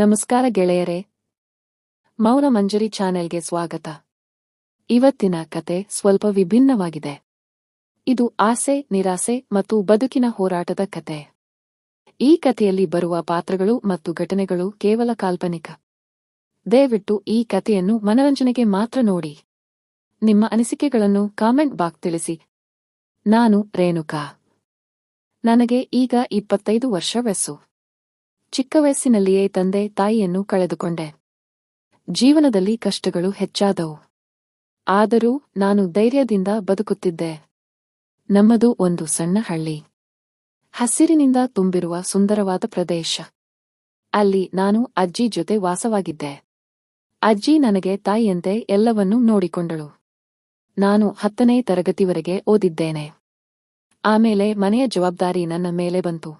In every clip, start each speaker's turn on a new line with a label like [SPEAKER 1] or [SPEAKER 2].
[SPEAKER 1] ನಮಸ್ಕಾರ ಗೆಳೆಯರೇ, ಮೌನ ಮಂಜರಿ ಚಾನೆಲ್ಗೆ ಸ್ವಾಗತ. ಇವತ್ತಿನ ಕತೆ ಸ್ವಲ್ಪ ವಿಭಿನ್ನವಾಗಿದೆ. ಇದು ಆಸೆ, ನಿರಾಸೆ ಮತ್ತು ಬದುಕಿನ ಹೋರಾಟದ ಕತೆ. ಈ ಕಥೆಯಲ್ಲಿ ಬರುವ ಪಾತ್ರಗಳು ಮತ್ತು ಘಟನೆಗಳು ಕೇವಲ ಕಾಲ್ಪನಿಕ. ದಯವಿಟ್ಟು ಈ ಕಥೆಯನ್ನು ಮನರಂಜನೆಗೆ ಮಾತ್ರ ನೋಡಿ. ನಿಮ್ಮ ಅನಿಸಿಕೆಗಳನ್ನು ಕಾಮೆಂಟ್ ಬಾಕ್ಸ್ ತಿಳಿಸಿ. ನಾನು ರೇಣುಕಾ. ನನಗೆ ಈಗ 25 ವರ್ಷ ವಯಸ್ಸು. ಚಿಕ್ಕ ವಯಸ್ಸಿನಲ್ಲಿಯೇ ತಂದೆ ತಾಯಿಯನ್ನು ಕಳೆದುಕೊಂಡೆ. ಜೀವನದಲ್ಲಿ ಕಷ್ಟಗಳು ಹೆಚ್ಚಾದವು. ಆದರೂ ನಾನು ಧೈರ್ಯದಿಂದ ಬದುಕುತ್ತಿದ್ದೆ. ನಮ್ಮದು ಒಂದು ಸಣ್ಣ ಹಳ್ಳಿ. ಹಸಿರಿನಿಂದ ತುಂಬಿರುವ ಸುಂದರವಾದ ಪ್ರದೇಶ. ಅಲ್ಲಿ ನಾನು ಅಜ್ಜಿ ಜೊತೆ ವಾಸವಾಗಿದ್ದೆ. ಅಜ್ಜಿ ನನಗೆ ತಾಯಿಯಂತೆ ಎಲ್ಲವನ್ನೂ ನೋಡಿಕೊಂಡಳು. ನಾನು 10ನೇ ತರಗತಿವರೆಗೆ ಓದಿದ್ದೇನೆ. ಆಮೇಲೆ ಮನೆಯ ಜವಾಬ್ದಾರಿ ನನ್ನ ಮೇಲೆ ಬಂತು.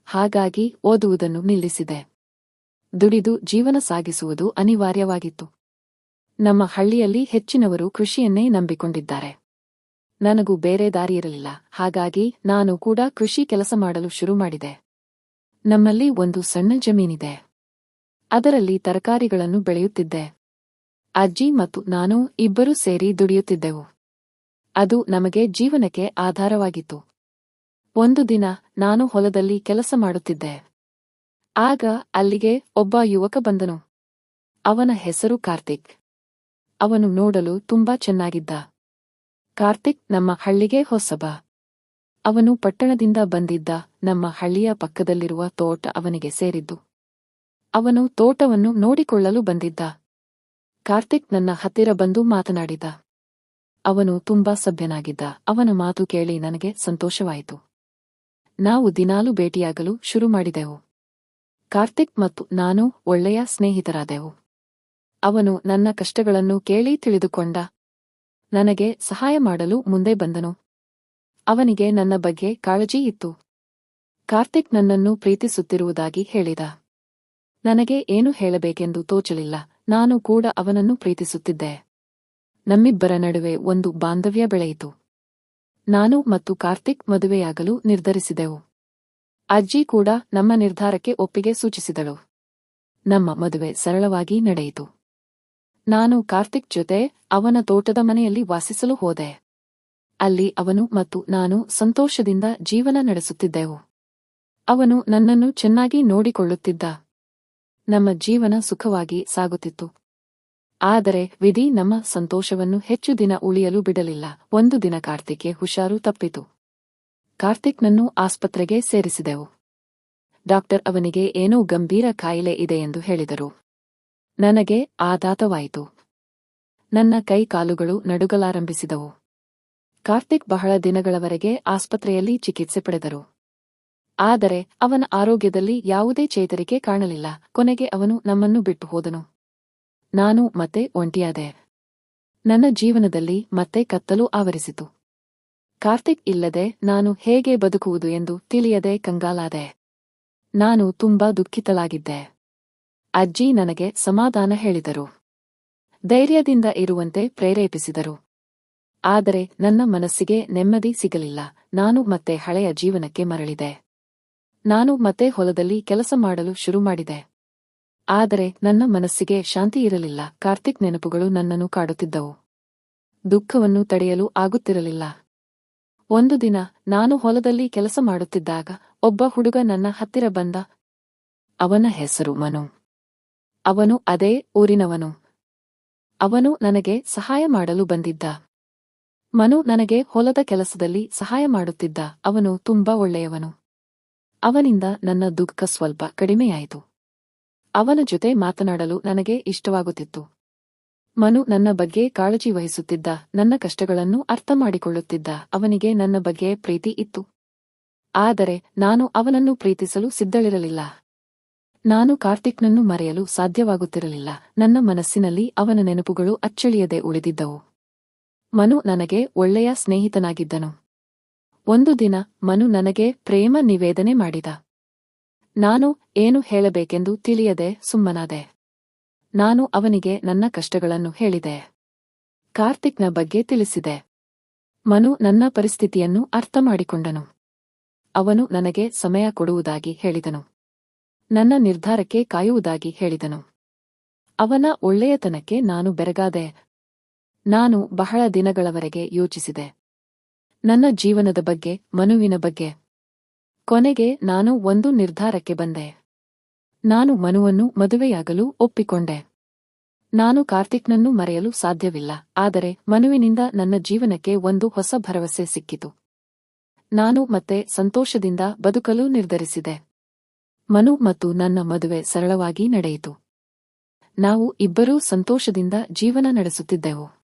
[SPEAKER 1] ಹಾಗಾಗಿ ಓದುವುದನ್ನು ನಿಲ್ಲಿಸಿದೆ. ದುಡಿದು ಜೀವನ ಸಾಗಿಸುವುದು ಅನಿವಾರ್ಯವಾಗಿತ್ತು. ನಮ್ಮ ಹಳ್ಳಿಯಲ್ಲಿ ಹೆಚ್ಚಿನವರು ಕೃಷಿಯನ್ನೇ ನಂಬಿಕೊಂಡಿದ್ದಾರೆ. ನನಗೂ ಬೇರೆ ದಾರಿಯಿರಲಿಲ್ಲ. ಹಾಗಾಗಿ ನಾನು ಕೂಡ ಕೃಷಿ ಕೆಲಸ ಮಾಡಲು ಶುರು ಮಾಡಿದೆ. ನಮ್ಮಲ್ಲಿ ಒಂದು ಸಣ್ಣ ಜಮೀನಿದೆ. ಅದರಲ್ಲಿ ತರಕಾರಿಗಳನ್ನು ಬೆಳೆಯುತ್ತಿದ್ದೆ. ಅಜ್ಜಿ ಮತ್ತು ನಾನು ಇಬ್ಬರೂ ಸೇರಿ ದುಡಿಯುತ್ತಿದ್ದೆವು. ಅದು ನಮಗೆ ಜೀವನಕ್ಕೆ ಆಧಾರವಾಗಿತ್ತು. ಒಂದು ದಿನ ನಾನು ಹೊಲದಲ್ಲಿ ಕೆಲಸ ಮಾಡುತ್ತಿದ್ದೆ. ಆಗ ಅಲ್ಲಿಗೆ ಒಬ್ಬ ಯುವಕ ಬಂದನು. ಅವನ ಹೆಸರು ಕಾರ್ತಿಕ್. ಅವನು ನೋಡಲು ತುಂಬಾ ಚೆನ್ನಾಗಿದ್ದ. ಕಾರ್ತಿಕ್ ನಮ್ಮ ಹಳ್ಳಿಗೆ ಹೊಸಬ. ಅವನು ಪಟ್ಟಣದಿಂದ ಬಂದಿದ್ದ. ನಮ್ಮ ಹಳ್ಳಿಯ ಪಕ್ಕದಲ್ಲಿರುವ ತೋಟ ಅವನಿಗೆ ಸೇರಿದ್ದು. ಅವನು ತೋಟವನ್ನು ನೋಡಿಕೊಳ್ಳಲು ಬಂದಿದ್ದ. ಕಾರ್ತಿಕ್ ನನ್ನ ಹತ್ತಿರ ಬಂದು ಮಾತನಾಡಿದ. ಅವನು ತುಂಬಾ ಸಭ್ಯನಾಗಿದ್ದ. ಅವನ ಮಾತು ಕೇಳಿ ನನಗೆ ಸಂತೋಷವಾಯಿತು. ನಾವು ದಿನಾಲೂ ಭೇಟಿಯಾಗಲು ಶುರು ಮಾಡಿದೆವು. ಕಾರ್ತಿಕ್ ಮತ್ತು ನಾನು ಒಳ್ಳೆಯ ಸ್ನೇಹಿತರಾದೆವು. ಅವನು ನನ್ನ ಕಷ್ಟಗಳನ್ನು ಕೇಳಿ ತಿಳಿದುಕೊಂಡ. ನನಗೆ ಸಹಾಯ ಮಾಡಲು ಮುಂದೆ ಬಂದನು. ಅವನಿಗೆ ನನ್ನ ಬಗ್ಗೆ ಕಾಳಜಿ ಇತ್ತು. ಕಾರ್ತಿಕ್ ನನ್ನನ್ನು ಪ್ರೀತಿಸುತ್ತಿರುವುದಾಗಿ ಹೇಳಿದ. ನನಗೆ ಏನು ಹೇಳಬೇಕೆಂದು ತೋಚಲಿಲ್ಲ. ನಾನು ಕೂಡ ಅವನನ್ನು ಪ್ರೀತಿಸುತ್ತಿದ್ದೆ. ನಮ್ಮಿಬ್ಬರ ನಡುವೆ ಒಂದು ಬಾಂಧವ್ಯ ಬೆಳೆಯಿತು. ನಾನು ಮತ್ತು ಕಾರ್ತಿಕ್ ಮದುವೆಯಾಗಲು ನಿರ್ಧರಿಸಿದೆವು. ಅಜ್ಜಿ ಕೂಡ ನಮ್ಮ ನಿರ್ಧಾರಕ್ಕೆ ಒಪ್ಪಿಗೆ ಸೂಚಿಸಿದಳು. ನಮ್ಮ ಮದುವೆ ಸರಳವಾಗಿ ನಡೆಯಿತು. ನಾನು ಕಾರ್ತಿಕ್ ಜೊತೆ ಅವನ ತೋಟದ ಮನೆಯಲ್ಲಿ ವಾಸಿಸಲು ಹೋದೆ. ಅಲ್ಲಿ ಅವನು ಮತ್ತು ನಾನು ಸಂತೋಷದಿಂದ ಜೀವನ ನಡೆಸುತ್ತಿದ್ದೆವು. ಅವನು ನನ್ನನ್ನು ಚೆನ್ನಾಗಿ ನೋಡಿಕೊಳ್ಳುತ್ತಿದ್ದ. ನಮ್ಮ ಜೀವನ ಸುಖವಾಗಿ ಸಾಗುತ್ತಿತ್ತು. ಆದರೆ ವಿಧಿ ನಮ್ಮ ಸಂತೋಷವನ್ನು ಹೆಚ್ಚು ದಿನ ಉಳಿಯಲು ಬಿಡಲಿಲ್ಲ. ಒಂದು ದಿನ ಕಾರ್ತಿಕ್ಗೆ ಹುಷಾರು ತಪ್ಪಿತು. ಕಾರ್ತಿಕ್ನನ್ನು ಆಸ್ಪತ್ರೆಗೆ ಸೇರಿಸಿದೆವು. ಡಾಕ್ಟರ್ ಅವನಿಗೆ ಏನೋ ಗಂಭೀರ ಕಾಯಿಲೆ ಇದೆ ಎಂದು ಹೇಳಿದರು. ನನಗೆ ಆಘಾತವಾಯಿತು. ನನ್ನ ಕೈ ಕಾಲುಗಳು ನಡುಗಲಾರಂಭಿಸಿದವು. ಕಾರ್ತಿಕ್ ಬಹಳ ದಿನಗಳವರೆಗೆ ಆಸ್ಪತ್ರೆಯಲ್ಲಿ ಚಿಕಿತ್ಸೆ ಪಡೆದರು. ಆದರೆ ಅವನ ಆರೋಗ್ಯದಲ್ಲಿ ಯಾವುದೇ ಚೇತರಿಕೆ ಕಾಣಲಿಲ್ಲ. ಕೊನೆಗೆ ಅವನು ನಮ್ಮನ್ನು ಬಿಟ್ಟು ಹೋದನು. ನಾನು ಮತ್ತೆ ಒಂಟಿಯಾದೆ. ನನ್ನ ಜೀವನದಲ್ಲಿ ಮತ್ತೆ ಕತ್ತಲು ಆವರಿಸಿತು. ಕಾರ್ತಿಕ್ ಇಲ್ಲದೆ ನಾನು ಹೇಗೆ ಬದುಕುವುದು ಎಂದು ತಿಳಿಯದೆ ಕಂಗಾಲಾದೆ. ನಾನು ತುಂಬಾ ದುಃಖಿತಳಾಗಿದ್ದೆ. ಅಜ್ಜಿ ನನಗೆ ಸಮಾಧಾನ ಹೇಳಿದರು. ಧೈರ್ಯದಿಂದ ಇರುವಂತೆ ಪ್ರೇರೇಪಿಸಿದರು. ಆದರೆ ನನ್ನ ಮನಸ್ಸಿಗೆ ನೆಮ್ಮದಿ ಸಿಗಲಿಲ್ಲ. ನಾನು ಮತ್ತೆ ಹಳೆಯ ಜೀವನಕ್ಕೆ ಮರಳಿದೆ. ನಾನು ಮತ್ತೆ ಹೊಲದಲ್ಲಿ ಕೆಲಸ ಮಾಡಲು ಶುರು ಮಾಡಿದೆ. ಆದರೆ ನನ್ನ ಮನಸ್ಸಿಗೆ ಶಾಂತಿ ಇರಲಿಲ್ಲ. ಕಾರ್ತಿಕ್ ನೆನಪುಗಳು ನನ್ನನ್ನು ಕಾಡುತ್ತಿದ್ದವು. ದುಃಖವನ್ನು ತಡೆಯಲು ಆಗುತ್ತಿರಲಿಲ್ಲ. ಒಂದು ದಿನ ನಾನು ಹೊಲದಲ್ಲಿ ಕೆಲಸ ಮಾಡುತ್ತಿದ್ದಾಗ ಒಬ್ಬ ಹುಡುಗ ನನ್ನ ಹತ್ತಿರ ಬಂದ. ಅವನ ಹೆಸರು ಮನು. ಅವನು ಅದೇ ಊರಿನವನು. ಅವನು ನನಗೆ ಸಹಾಯ ಮಾಡಲು ಬಂದಿದ್ದ. ಮನು ನನಗೆ ಹೊಲದ ಕೆಲಸದಲ್ಲಿ ಸಹಾಯ ಮಾಡುತ್ತಿದ್ದ. ಅವನು ತುಂಬಾ ಒಳ್ಳೆಯವನು. ಅವನಿಂದ ನನ್ನ ದುಃಖ ಸ್ವಲ್ಪ ಕಡಿಮೆಯಾಯಿತು. ಅವನ ಜೊತೆ ಮಾತನಾಡಲು ನನಗೆ ಇಷ್ಟವಾಗುತ್ತಿತ್ತು. ಮನು ನನ್ನ ಬಗ್ಗೆ ಕಾಳಜಿ ವಹಿಸುತ್ತಿದ್ದ. ನನ್ನ ಕಷ್ಟಗಳನ್ನು ಅರ್ಥ ಮಾಡಿಕೊಳ್ಳುತ್ತಿದ್ದ. ಅವನಿಗೆ ನನ್ನ ಬಗ್ಗೆ ಪ್ರೀತಿ ಇತ್ತು. ಆದರೆ ನಾನು ಅವನನ್ನು ಪ್ರೀತಿಸಲು ಸಿದ್ಧಳಿರಲಿಲ್ಲ. ನಾನು ಕಾರ್ತಿಕ್ನನ್ನು ಮರೆಯಲು ಸಾಧ್ಯವಾಗುತ್ತಿರಲಿಲ್ಲ. ನನ್ನ ಮನಸ್ಸಿನಲ್ಲಿ ಅವನ ನೆನಪುಗಳು ಅಚ್ಚಳಿಯದೆ ಉಳಿದಿದ್ದವು. ಮನು ನನಗೆ ಒಳ್ಳೆಯ ಸ್ನೇಹಿತನಾಗಿದ್ದನು. ಒಂದು ದಿನ ಮನು ನನಗೆ ಪ್ರೇಮ ನಿವೇದನೆ ಮಾಡಿದ. ನಾನು ಏನು ಹೇಳಬೇಕೆಂದು ತಿಳಿಯದೆ ಸುಮ್ಮನಾದೆ. ನಾನು ಅವನಿಗೆ ನನ್ನ ಕಷ್ಟಗಳನ್ನು ಹೇಳಿದೆ. ಕಾರ್ತಿಕ್ನ ಬಗ್ಗೆ ತಿಳಿಸಿದೆ. ಮನು ನನ್ನ ಪರಿಸ್ಥಿತಿಯನ್ನು ಅರ್ಥ ಮಾಡಿಕೊಂಡನು. ಅವನು ನನಗೆ ಸಮಯ ಕೊಡುವುದಾಗಿ ಹೇಳಿದನು. ನನ್ನ ನಿರ್ಧಾರಕ್ಕೆ ಕಾಯುವುದಾಗಿ ಹೇಳಿದನು. ಅವನ ಒಳ್ಳೆಯತನಕ್ಕೆ ನಾನು ಬೆರಗಾದೆ. ನಾನು ಬಹಳ ದಿನಗಳವರೆಗೆ ಯೋಚಿಸಿದೆ. ನನ್ನ ಜೀವನದ ಬಗ್ಗೆ, ಮನುವಿನ ಬಗ್ಗೆ. ಕೊನೆಗೆ ನಾನು ಒಂದು ನಿರ್ಧಾರಕ್ಕೆ ಬಂದೆ. ನಾನು ಮನುವನ್ನು ಮದುವೆಯಾಗಲು ಒಪ್ಪಿಕೊಂಡೆ. ನಾನು ಕಾರ್ತಿಕ್ನನ್ನು ಮರೆಯಲು ಸಾಧ್ಯವಿಲ್ಲ, ಆದರೆ ಮನುವಿನಿಂದ ನನ್ನ ಜೀವನಕ್ಕೆ ಒಂದು ಹೊಸ ಭರವಸೆ ಸಿಕ್ಕಿತು. ನಾನು ಮತ್ತೆ ಸಂತೋಷದಿಂದ ಬದುಕಲು ನಿರ್ಧರಿಸಿದೆ. ಮನು ಮತ್ತು ನನ್ನ ಮದುವೆ ಸರಳವಾಗಿ ನಡೆಯಿತು. ನಾವು ಇಬ್ಬರೂ ಸಂತೋಷದಿಂದ ಜೀವನ ನಡೆಸುತ್ತಿದ್ದೆವು.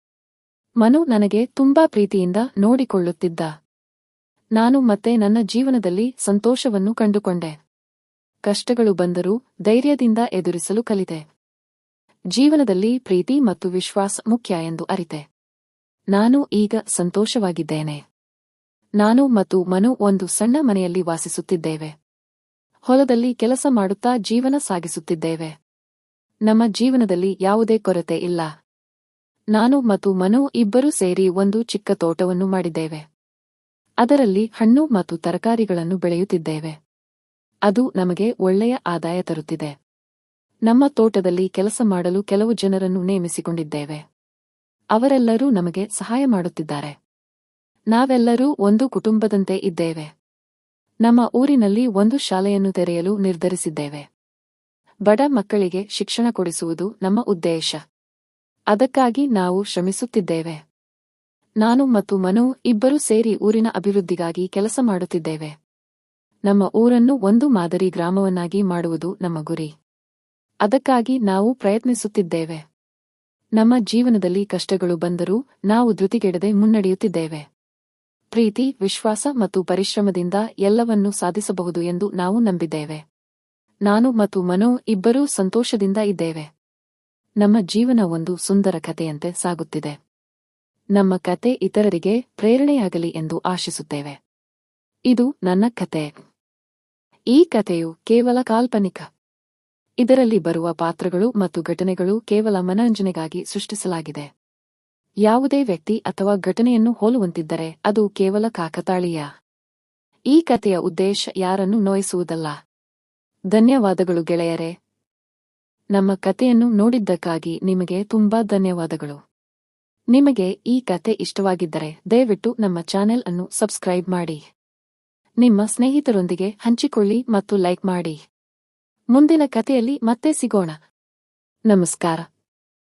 [SPEAKER 1] ಮನು ನನಗೆ ತುಂಬಾ ಪ್ರೀತಿಯಿಂದ ನೋಡಿಕೊಳ್ಳುತ್ತಿದ್ದ. ನಾನು ಮತ್ತೆ ನನ್ನ ಜೀವನದಲ್ಲಿ ಸಂತೋಷವನ್ನು ಕಂಡುಕೊಂಡೆ. ಕಷ್ಟಗಳು ಬಂದರೂ ಧೈರ್ಯದಿಂದ ಎದುರಿಸಲು ಕಲಿತೆ. ಜೀವನದಲ್ಲಿ ಪ್ರೀತಿ ಮತ್ತು ವಿಶ್ವಾಸ ಮುಖ್ಯ ಎಂದು ಅರಿತೆ. ನಾನು ಈಗ ಸಂತೋಷವಾಗಿದ್ದೇನೆ. ನಾನು ಮತ್ತು ಮನು ಒಂದು ಸಣ್ಣ ಮನೆಯಲ್ಲಿ ವಾಸಿಸುತ್ತಿದ್ದೇವೆ. ಹೊಲದಲ್ಲಿ ಕೆಲಸ ಮಾಡುತ್ತಾ ಜೀವನ ಸಾಗಿಸುತ್ತಿದ್ದೇವೆ. ನಮ್ಮ ಜೀವನದಲ್ಲಿ ಯಾವುದೇ ಕೊರತೆ ಇಲ್ಲ. ನಾನು ಮತ್ತು ಮನು ಇಬ್ಬರೂ ಸೇರಿ ಒಂದು ಚಿಕ್ಕ ತೋಟವನ್ನು ಮಾಡಿದ್ದೇವೆ. ಅದರಲ್ಲಿ ಹಣ್ಣು ಮತ್ತು ತರಕಾರಿಗಳನ್ನು ಬೆಳೆಯುತ್ತಿದ್ದೇವೆ. ಅದು ನಮಗೆ ಒಳ್ಳೆಯ ಆದಾಯ ತರುತ್ತಿದೆ. ನಮ್ಮ ತೋಟದಲ್ಲಿ ಕೆಲಸ ಮಾಡಲು ಕೆಲವು ಜನರನ್ನು ನೇಮಿಸಿಕೊಂಡಿದ್ದೇವೆ. ಅವರೆಲ್ಲರೂ ನಮಗೆ ಸಹಾಯ ಮಾಡುತ್ತಿದ್ದಾರೆ. ನಾವೆಲ್ಲರೂ ಒಂದು ಕುಟುಂಬದಂತೆ ಇದ್ದೇವೆ. ನಮ್ಮ ಊರಿನಲ್ಲಿ ಒಂದು ಶಾಲೆಯನ್ನು ತೆರೆಯಲು ನಿರ್ಧರಿಸಿದ್ದೇವೆ. ಬಡ ಮಕ್ಕಳಿಗೆ ಶಿಕ್ಷಣ ಕೊಡಿಸುವುದು ನಮ್ಮ ಉದ್ದೇಶ. ಅದಕ್ಕಾಗಿ ನಾವು ಶ್ರಮಿಸುತ್ತಿದ್ದೇವೆ. ನಾನು ಮತ್ತು ಮನು ಇಬ್ಬರೂ ಸೇರಿ ಊರಿನ ಅಭಿವೃದ್ಧಿಗಾಗಿ ಕೆಲಸ ಮಾಡುತ್ತಿದ್ದೇವೆ. ನಮ್ಮ ಊರನ್ನು ಒಂದು ಮಾದರಿ ಗ್ರಾಮವನ್ನಾಗಿ ಮಾಡುವುದು ನಮ್ಮ ಗುರಿ. ಅದಕ್ಕಾಗಿ ನಾವು ಪ್ರಯತ್ನಿಸುತ್ತಿದ್ದೇವೆ. ನಮ್ಮ ಜೀವನದಲ್ಲಿ ಕಷ್ಟಗಳು ಬಂದರೂ ನಾವು ಧೃತಿಗೆಡದೆ ಮುನ್ನಡೆಯುತ್ತಿದ್ದೇವೆ. ಪ್ರೀತಿ, ವಿಶ್ವಾಸ ಮತ್ತು ಪರಿಶ್ರಮದಿಂದ ಎಲ್ಲವನ್ನೂ ಸಾಧಿಸಬಹುದು ಎಂದು ನಾವು ನಂಬಿದ್ದೇವೆ. ನಾನು ಮತ್ತು ಮನು ಇಬ್ಬರೂ ಸಂತೋಷದಿಂದ ಇದ್ದೇವೆ. ನಮ್ಮ ಜೀವನ ಒಂದು ಸುಂದರ ಕಥೆಯಂತೆ ಸಾಗುತ್ತಿದೆ. ನಮ್ಮ ಕತೆ ಇತರರಿಗೆ ಪ್ರೇರಣೆಯಾಗಲಿ ಎಂದು ಆಶಿಸುತ್ತೇವೆ. ಇದು ನನ್ನ ಕತೆ. ಈ ಕಥೆಯು ಕೇವಲ ಕಾಲ್ಪನಿಕ. ಇದರಲ್ಲಿ ಬರುವ ಪಾತ್ರಗಳು ಮತ್ತು ಘಟನೆಗಳು ಕೇವಲ ಮನರಂಜನೆಗಾಗಿ ಸೃಷ್ಟಿಸಲಾಗಿದೆ. ಯಾವುದೇ ವ್ಯಕ್ತಿ ಅಥವಾ ಘಟನೆಯನ್ನು ಹೋಲುವಂತಿದ್ದರೆ ಅದು ಕೇವಲ ಕಾಕತಾಳೀಯ. ಈ ಕಥೆಯ ಉದ್ದೇಶ ಯಾರನ್ನು ನೋಯಿಸುವುದಲ್ಲ. ಧನ್ಯವಾದಗಳು ಗೆಳೆಯರೇ. ನಮ್ಮ ಕಥೆಯನ್ನು ನೋಡಿದ್ದಕ್ಕಾಗಿ ನಿಮಗೆ ತುಂಬಾ ಧನ್ಯವಾದಗಳು. ನಿಮಗೆ ಈ ಕಥೆ ಇಷ್ಟವಾಗಿದ್ದರೆ ದಯವಿಟ್ಟು ನಮ್ಮ ಚಾನೆಲ್ ಅನ್ನು ಸಬ್ಸ್ಕ್ರೈಬ್ ಮಾಡಿ. ನಿಮ್ಮ ಸ್ನೇಹಿತರೊಂದಿಗೆ ಹಂಚಿಕೊಳ್ಳಿ ಮತ್ತು ಲೈಕ್ ಮಾಡಿ. ಮುಂದಿನ ಕಥೆಯಲ್ಲಿ ಮತ್ತೆ ಸಿಗೋಣ. ನಮಸ್ಕಾರ.